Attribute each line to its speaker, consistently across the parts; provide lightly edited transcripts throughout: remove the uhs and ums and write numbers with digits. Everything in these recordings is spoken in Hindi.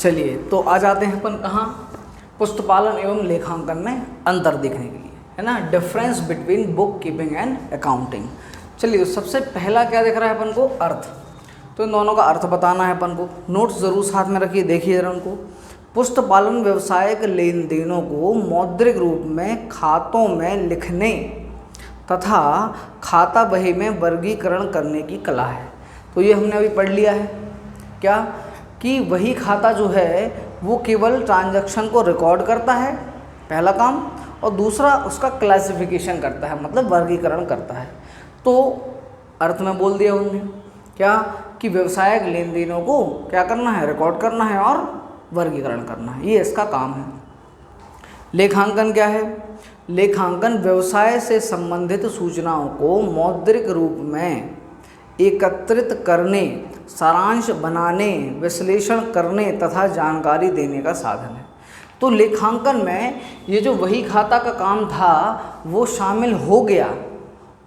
Speaker 1: चलिए तो आ जाते हैं अपन कहाँ, पुस्तपालन एवं लेखांकन में अंतर देखने के लिए, है ना, difference between book keeping and accounting. चलिए तो सबसे पहला क्या दिख रहा है अपन को, अर्थ। तो इन दोनों का अर्थ बताना है अपन को। नोट्स ज़रूर साथ में रखिए, देखिए जरा उनको। पुस्तपालन व्यवसायिक लेन देनों को मौद्रिक रूप में खातों में लिखने तथा खाता बही में वर्गीकरण करने की कला है। तो ये हमने अभी पढ़ लिया है क्या, कि वही खाता जो है वो केवल ट्रांजैक्शन को रिकॉर्ड करता है, पहला काम, और दूसरा उसका क्लासिफिकेशन करता है, मतलब वर्गीकरण करता है। तो अर्थ में बोल दिया उन्होंने क्या, कि व्यवसायिक लेन देनों को क्या करना है, रिकॉर्ड करना है और वर्गीकरण करना है, ये इसका काम है। लेखांकन क्या है, लेखांकन व्यवसाय से संबंधित सूचनाओं को मौद्रिक रूप में एकत्रित करने, सारांश बनाने, विश्लेषण करने तथा जानकारी देने का साधन है। तो लेखांकन में ये जो वही खाता का काम था वो शामिल हो गया,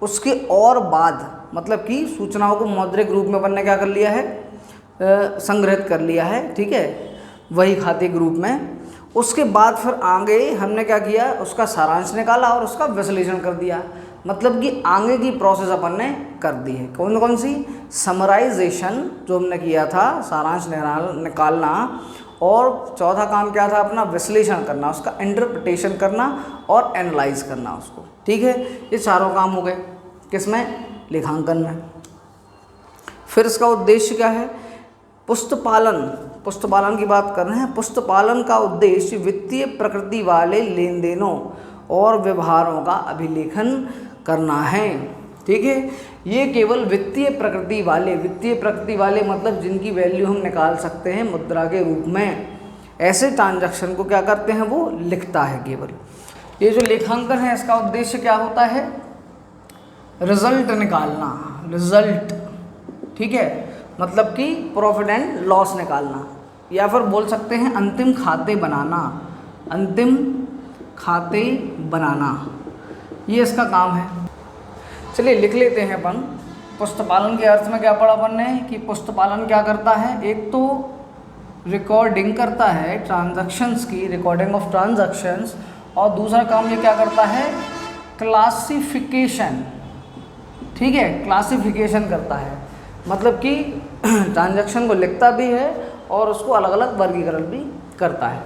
Speaker 1: उसके और बाद मतलब कि सूचनाओं को मौद्रिक रूप में बनने क्या कर लिया है, संग्रहित कर लिया है, ठीक है, वही खाते के रूप में। उसके बाद फिर आगे हमने क्या किया, उसका सारांश निकाला और उसका विश्लेषण कर दिया, मतलब कि आगे की प्रोसेस अपन ने कर दी है। कौन कौन सी, समराइजेशन जो हमने किया था, सारांश निकालना, और चौथा काम क्या था अपना, विश्लेषण करना, उसका इंटरप्रिटेशन करना और एनालाइज करना उसको, ठीक है। ये चारों काम हो गए किसमें, लेखांकन में। फिर इसका उद्देश्य क्या है, पुस्तपालन, पुस्तपालन की बात कर रहे हैं। पुस्तपालन का उद्देश्य वित्तीय प्रकृति वाले लेन देनों और व्यवहारों का अभिलेखन करना है, ठीक है। ये केवल वित्तीय प्रकृति वाले मतलब जिनकी वैल्यू हम निकाल सकते हैं मुद्रा के रूप में, ऐसे ट्रांजैक्शन को क्या करते हैं, वो लिखता है केवल। ये जो लेखांकन है इसका उद्देश्य क्या होता है, रिजल्ट निकालना, रिजल्ट, ठीक है, मतलब कि प्रॉफिट एंड लॉस निकालना, या फिर बोल सकते हैं अंतिम खाते बनाना, अंतिम खाते बनाना, ये इसका काम है। चलिए लिख लेते हैं अपन। पुस्तपालन के अर्थ में क्या पढ़ा अपन ने, कि पुस्तपालन क्या करता है, एक तो रिकॉर्डिंग करता है ट्रांजैक्शंस की, रिकॉर्डिंग ऑफ ट्रांजैक्शंस, और दूसरा काम ये क्या करता है, क्लासिफिकेशन, ठीक है, क्लासिफिकेशन करता है, मतलब कि ट्रांजैक्शन को लिखता भी है और उसको अलग अलग वर्गीकरण भी करता है।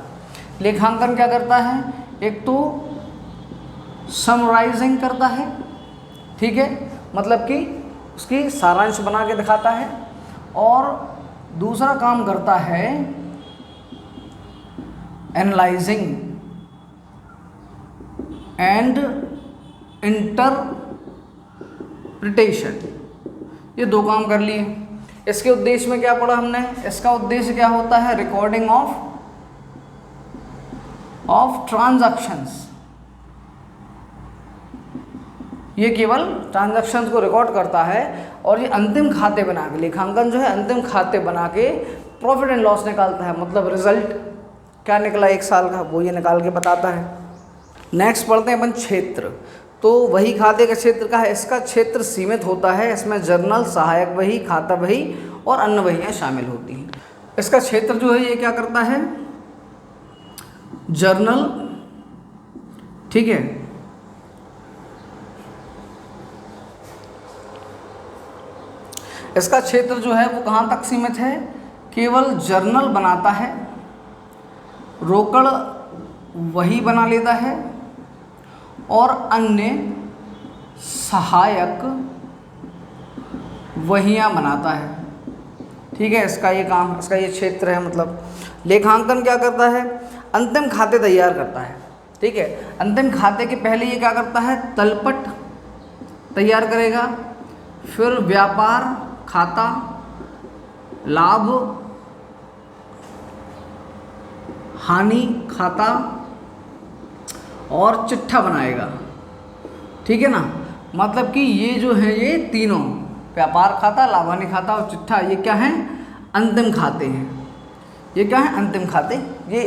Speaker 1: लेखांकन क्या करता है, एक तो समराइजिंग करता है, ठीक है, मतलब कि उसकी सारांश बना के दिखाता है, और दूसरा काम करता है एनालाइजिंग एंड इंटरप्रिटेशन, ये दो काम कर लिए। इसके उद्देश्य में क्या पढ़ा हमने, इसका उद्देश्य क्या होता है, रिकॉर्डिंग ऑफ ट्रांजैक्शंस, ये केवल ट्रांजैक्शंस को रिकॉर्ड करता है, और ये अंतिम खाते बना के, लेखांकन जो है अंतिम खाते बना के प्रॉफिट एंड लॉस निकालता है, मतलब रिजल्ट क्या निकला एक साल का वो ये निकाल के बताता है। नेक्स्ट पढ़ते हैं अपन क्षेत्र। तो वही खाते का क्षेत्र का है, इसका क्षेत्र सीमित होता है, इसमें जर्नल, सहायक वही, खाता वही और अन्य वहियाँ शामिल होती हैं। इसका क्षेत्र जो है ये क्या करता है, जर्नल, ठीक है, इसका क्षेत्र जो है वो कहाँ तक सीमित है, केवल जर्नल बनाता है, रोकड़ वही बना लेता है और अन्य सहायक वहियाँ बनाता है, ठीक है, इसका ये काम, इसका ये क्षेत्र है। मतलब लेखांकन क्या करता है, अंतिम खाते तैयार करता है, ठीक है, अंतिम खाते के पहले ये क्या करता है, तलपट तैयार करेगा, फिर व्यापार खाता, लाभ हानि खाता और चिट्ठा बनाएगा, ठीक है ना। मतलब कि ये जो है ये तीनों, व्यापार खाता, लाभ हानि खाता और चिट्ठा, ये क्या है, अंतिम खाते हैं। ये क्या है, अंतिम खाते। ये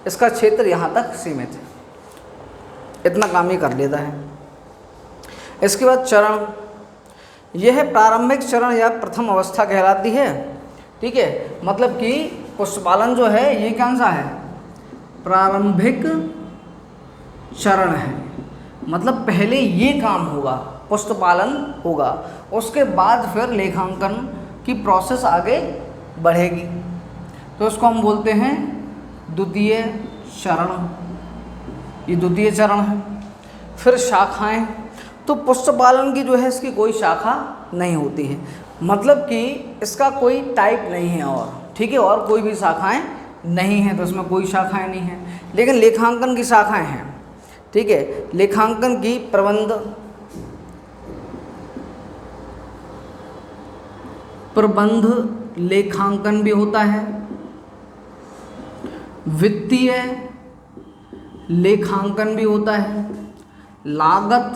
Speaker 1: इसका क्षेत्र यहाँ तक सीमित है, इतना काम ही कर लेता है। इसके बाद चरण, यह प्रारंभिक चरण या प्रथम अवस्था कहलाती है, ठीक है। मतलब कि पुस्तपालन जो है ये कौन सा है, प्रारंभिक चरण है। मतलब पहले ये काम होगा, पुस्तपालन होगा, उसके बाद फिर लेखांकन की प्रोसेस आगे बढ़ेगी। तो इसको हम बोलते हैं द्वितीय चरण, ये द्वितीय चरण है। फिर शाखाएं, तो पुस्तपालन की जो है इसकी कोई शाखा नहीं होती है, मतलब कि इसका कोई टाइप नहीं है और, ठीक है, और कोई भी शाखाएं नहीं हैं, तो इसमें कोई शाखाएं नहीं हैं। लेकिन लेखांकन की शाखाएं हैं, ठीक है। लेखांकन की प्रबंध लेखांकन भी होता है, वित्तीय लेखांकन भी होता है, लागत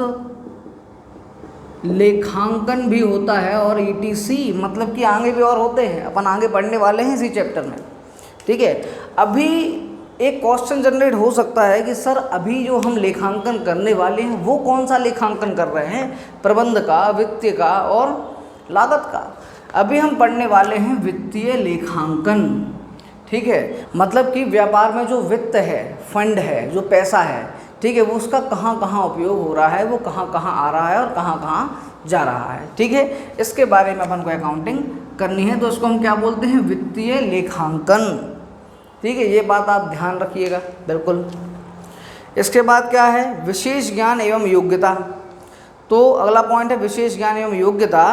Speaker 1: लेखांकन भी होता है, और ईटीसी, मतलब कि आगे भी और होते हैं, अपन आगे बढ़ने वाले हैं इसी चैप्टर में, ठीक है। अभी एक क्वेश्चन जनरेट हो सकता है कि सर अभी जो हम लेखांकन करने वाले हैं वो कौन सा लेखांकन कर रहे हैं, प्रबंध का, वित्तीय का और लागत का। अभी हम पढ़ने वाले हैं वित्तीय लेखांकन, ठीक है। मतलब कि व्यापार में जो वित्त है, फंड है, जो पैसा है, ठीक है, वो उसका कहाँ कहाँ उपयोग हो रहा है, वो कहाँ कहाँ आ रहा है और कहाँ कहाँ जा रहा है, ठीक है। इसके बारे में अपन को अकाउंटिंग करनी है, तो इसको हम क्या बोलते हैं, वित्तीय लेखांकन, ठीक है। ये बात आप ध्यान रखिएगा बिल्कुल। इसके बाद क्या है, विशेष ज्ञान एवं योग्यता। तो अगला पॉइंट है विशेष ज्ञान एवं योग्यता।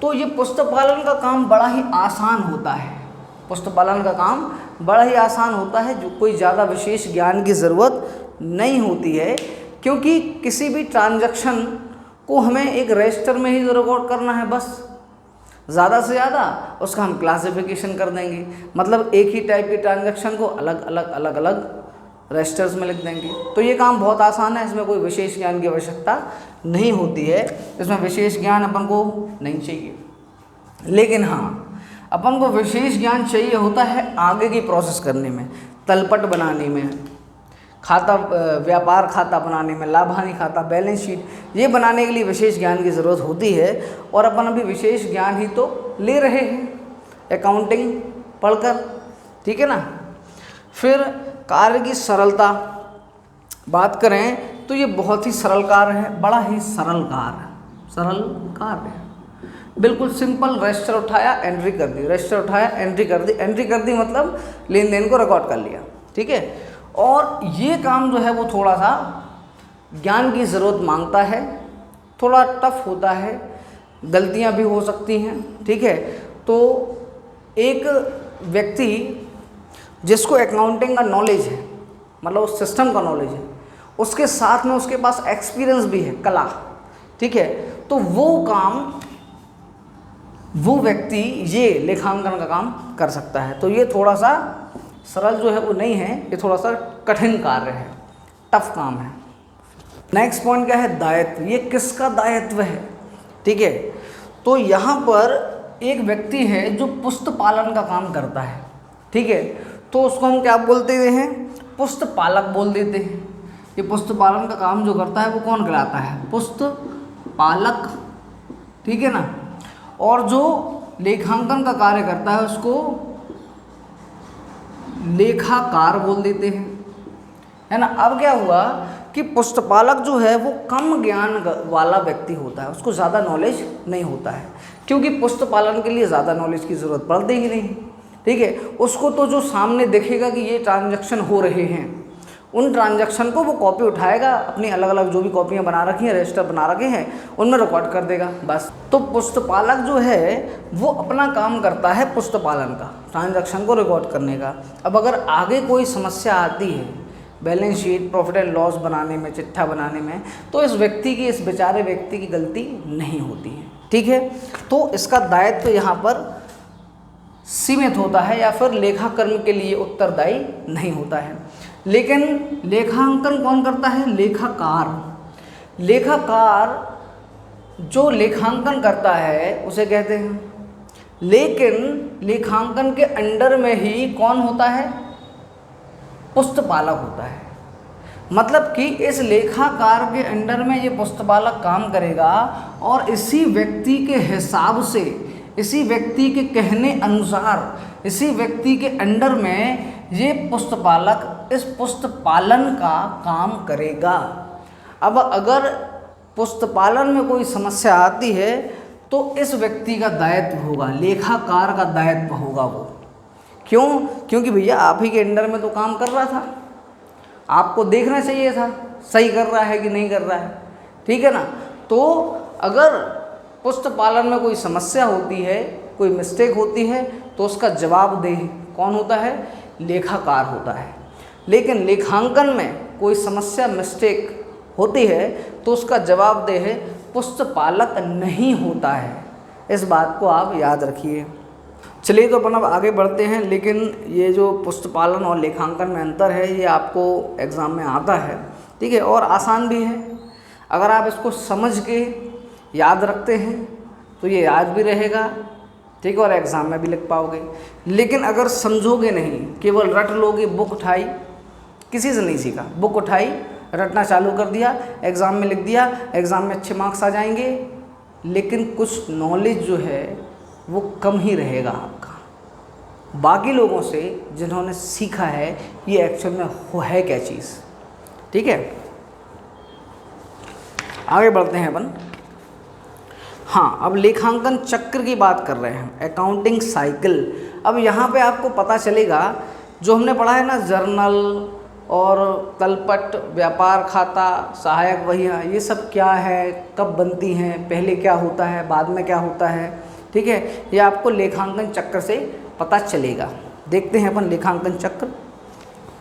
Speaker 1: तो ये पुस्तपालन का काम बड़ा ही आसान होता है, पुस्तपालन का काम बड़ा ही आसान होता है, जो कोई ज़्यादा विशेष ज्ञान की ज़रूरत नहीं होती है, क्योंकि किसी भी ट्रांजैक्शन को हमें एक रजिस्टर में ही रिकॉर्ड करना है बस। ज़्यादा से ज़्यादा उसका हम क्लासिफिकेशन कर देंगे, मतलब एक ही टाइप के ट्रांजैक्शन को अलग अलग रजिस्टर्स में लिख देंगे। तो ये काम बहुत आसान है, इसमें कोई विशेष ज्ञान की आवश्यकता नहीं होती है, इसमें विशेष ज्ञान अपन को नहीं चाहिए। लेकिन हाँ, अपन को विशेष ज्ञान चाहिए होता है आगे की प्रोसेस करने में, तलपट बनाने में, खाता, व्यापार खाता बनाने में, लाभानी खाता, बैलेंस शीट, ये बनाने के लिए विशेष ज्ञान की ज़रूरत होती है। और अपन अभी विशेष ज्ञान ही तो ले रहे हैं अकाउंटिंग पढ़कर, ठीक है ना। फिर कार्य की सरलता बात करें तो ये बहुत ही सरल कार्य है, बड़ा ही सरल कार्य है, बिल्कुल सिंपल। रजिस्टर उठाया, एंट्री कर दी, रजिस्टर उठाया, एंट्री कर दी, मतलब लेन देन को रिकॉर्ड कर लिया, ठीक है। और ये काम जो है वो थोड़ा सा ज्ञान की ज़रूरत मांगता है, थोड़ा टफ होता है, गलतियां भी हो सकती हैं, ठीक है। तो एक व्यक्ति जिसको अकाउंटिंग का नॉलेज है, मतलब उस सिस्टम का नॉलेज है, उसके साथ में उसके पास एक्सपीरियंस भी है, कला, ठीक है, तो वो व्यक्ति ये लेखांकन का काम कर सकता है। तो ये थोड़ा सा सरल जो है वो नहीं है, ये थोड़ा सा कठिन कार्य है, टफ काम है। नेक्स्ट पॉइंट क्या है, दायित्व। ये किसका दायित्व है, ठीक है। तो यहाँ पर एक व्यक्ति है जो पुस्तपालन का काम करता है, ठीक है, तो उसको हम क्या बोलते हैं, पुस्तपालक बोल देते हैं। ये पुस्तपालन का काम जो करता है वो कौन कराता है, पुस्तपालक, ठीक है ना। और जो लेखांकन का कार्य करता है उसको लेखाकार बोल देते हैं, है ना। अब क्या हुआ कि पुस्तपालक जो है वो कम ज्ञान वाला व्यक्ति होता है, उसको ज़्यादा नॉलेज नहीं होता है, क्योंकि पुस्तपालन के लिए ज़्यादा नॉलेज की ज़रूरत पड़ती ही नहीं, ठीक है। उसको तो जो सामने देखेगा कि ये ट्रांजैक्शन हो रहे हैं, उन ट्रांजैक्शन को वो कॉपी उठाएगा, अपनी अलग अलग जो भी कॉपियाँ बना रखी हैं, रजिस्टर बना रखे हैं, उनमें रिकॉर्ड कर देगा बस। तो पुस्तपालक जो है वो अपना काम करता है पुस्तपालन का, ट्रांजैक्शन को रिकॉर्ड करने का। अब अगर आगे कोई समस्या आती है balance sheet, profit and loss बनाने में, चिट्ठा बनाने में, तो इस बेचारे व्यक्ति की गलती नहीं होती है, ठीक है। तो इसका दायित्व यहाँ पर सीमित होता है, या फिर लेखाकर्म के लिए उत्तरदायी नहीं होता है। लेकिन लेखांकन कौन करता है, लेखाकार जो लेखांकन करता है उसे कहते हैं। लेकिन लेखांकन के अंडर में ही कौन होता है, पुस्तपालक होता है। मतलब कि इस लेखाकार के अंडर में ये पुस्तपालक काम करेगा, और इसी व्यक्ति के हिसाब से, इसी व्यक्ति के कहने अनुसार इसी व्यक्ति के अंडर में ये पुस्तपालक इस पुस्तपालन का काम करेगा। अब अगर पुस्तपालन में कोई समस्या आती है तो इस व्यक्ति का दायित्व होगा, लेखाकार का दायित्व होगा वो। क्यों? क्योंकि भैया आप ही के अंडर में तो काम कर रहा था, आपको देखना चाहिए था सही कर रहा है कि नहीं कर रहा है, ठीक है ना। तो अगर पुस्तपालन में कोई समस्या होती है, कोई मिस्टेक होती है, तो उसका जवाबदेह कौन होता है? लेखाकार होता है। लेकिन लेखांकन में कोई समस्या मिस्टेक होती है तो उसका जवाबदेह पुस्तपालक नहीं होता है। इस बात को आप याद रखिए। चलिए तो अपन अब आगे बढ़ते हैं। लेकिन ये जो पुस्तपालन और लेखांकन में अंतर है ये आपको एग्ज़ाम में आता है, ठीक है, और आसान भी है। अगर आप इसको समझ के याद रखते हैं तो ये याद भी रहेगा, ठीक है, और एग्ज़ाम में भी लिख पाओगे। लेकिन अगर समझोगे नहीं, केवल रट लोगे, बुक उठाई, किसी से नहीं सीखा, बुक उठाई, रटना चालू कर दिया, एग्ज़ाम में लिख दिया, एग्ज़ाम में अच्छे मार्क्स आ जाएंगे, लेकिन कुछ नॉलेज जो है वो कम ही रहेगा आपका बाकी लोगों से जिन्होंने सीखा है ये एक्चुअल में हो है क्या चीज़, ठीक है। आगे बढ़ते हैं अपन। हाँ, अब लेखांकन चक्र की बात कर रहे हैं, अकाउंटिंग साइकिल। अब यहाँ पे आपको पता चलेगा जो हमने पढ़ा है ना, जर्नल और तलपट, व्यापार खाता, सहायक वहियाँ, ये सब क्या है, कब बनती हैं, पहले क्या होता है, बाद में क्या होता है, ठीक है, ये आपको लेखांकन चक्र से पता चलेगा। देखते हैं अपन लेखांकन चक्र।